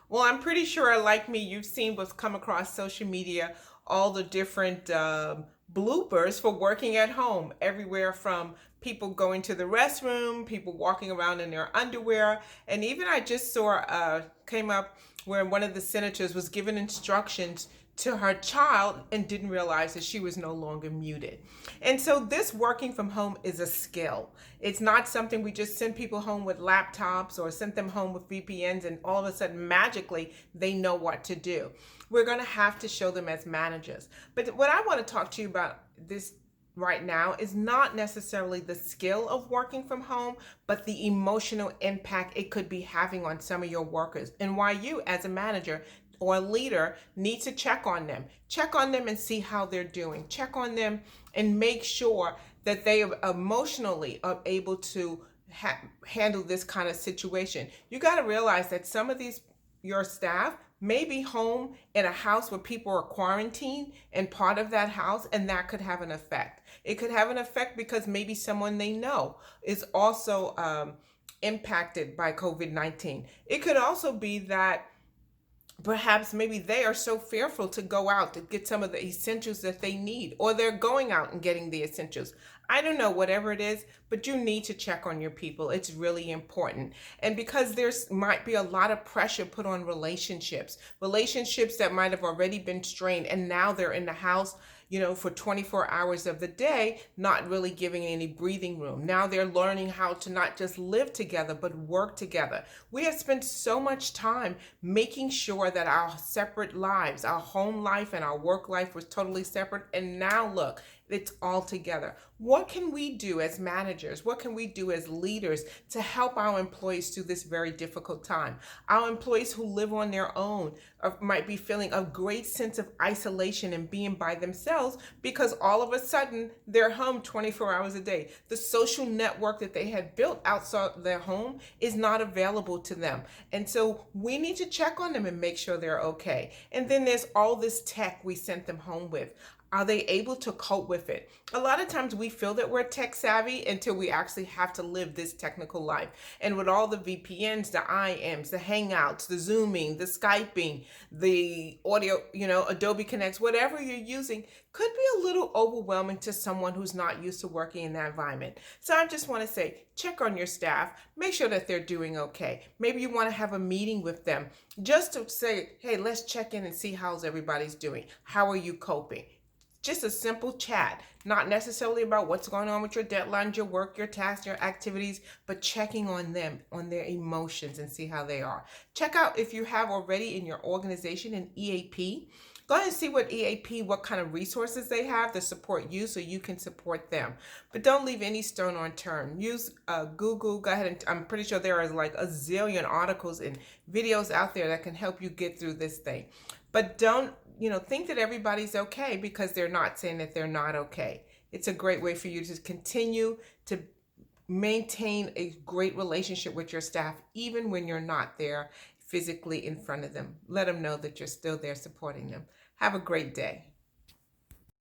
Well, I'm pretty sure, like me, you've seen what's come across social media, all the different bloopers for working at home, everywhere from people going to the restroom, people walking around in their underwear, and even I just saw came up where one of the senators was given instructions to her child and didn't realize that she was no longer muted. And so this working from home is a skill. It's not something we just send people home with laptops or send them home with VPNs and all of a sudden magically they know what to do. We're going to have to show them as managers. But what I want to talk to you about this right now is not necessarily the skill of working from home, but the emotional impact it could be having on some of your workers, and why you, as a manager or a leader, need to check on them. Check on them and see how they're doing. Check on them and make sure that they emotionally are able to handle this kind of situation. You got to realize that some of these your staff may be home in a house where people are quarantined and part of that house, and that could have an effect. It could have an effect because maybe someone they know is also impacted by COVID-19. It could also be that perhaps maybe they are so fearful to go out to get some of the essentials that they need, or they're going out and getting the essentials. I don't know, whatever it is, but you need to check on your people. It's really important. And because there's might be a lot of pressure put on relationships that might have already been strained, and now they're in the house, for 24 hours of the day, not really giving any breathing room. Now they're learning how to not just live together, but work together. We have spent so much time making sure that our separate lives, our home life and our work life, was totally separate. And now look, it's all together. What can we do as managers? What can we do as leaders to help our employees through this very difficult time? Our employees who live on their own might be feeling a great sense of isolation and being by themselves because all of a sudden they're home 24 hours a day. The social network that they had built outside their home is not available to them. And so we need to check on them and make sure they're okay. And then there's all this tech we sent them home with. Are they able to cope with it? A lot of times we feel that we're tech savvy until we actually have to live this technical life. And with all the VPNs, the IMs, the Hangouts, the Zooming, the Skyping, the audio, Adobe Connects, whatever you're using, could be a little overwhelming to someone who's not used to working in that environment. So I just want to say, check on your staff, make sure that they're doing okay. Maybe you want to have a meeting with them just to say, hey, let's check in and see how's everybody's doing. How are you coping? Just a simple chat, not necessarily about what's going on with your deadlines, your work, your tasks, your activities, but checking on them, on their emotions, and see how they are. Check out if you have already in your organization an EAP. Go ahead and see what EAP, what kind of resources they have to support you so you can support them. But don't leave any stone unturned. Use Google. Go ahead and I'm pretty sure there are like a zillion articles and videos out there that can help you get through this thing. But don't think that everybody's okay because they're not, saying that they're not okay. It's a great way for you to continue to maintain a great relationship with your staff, even when you're not there physically in front of them. Let them know that you're still there supporting them. Have a great day.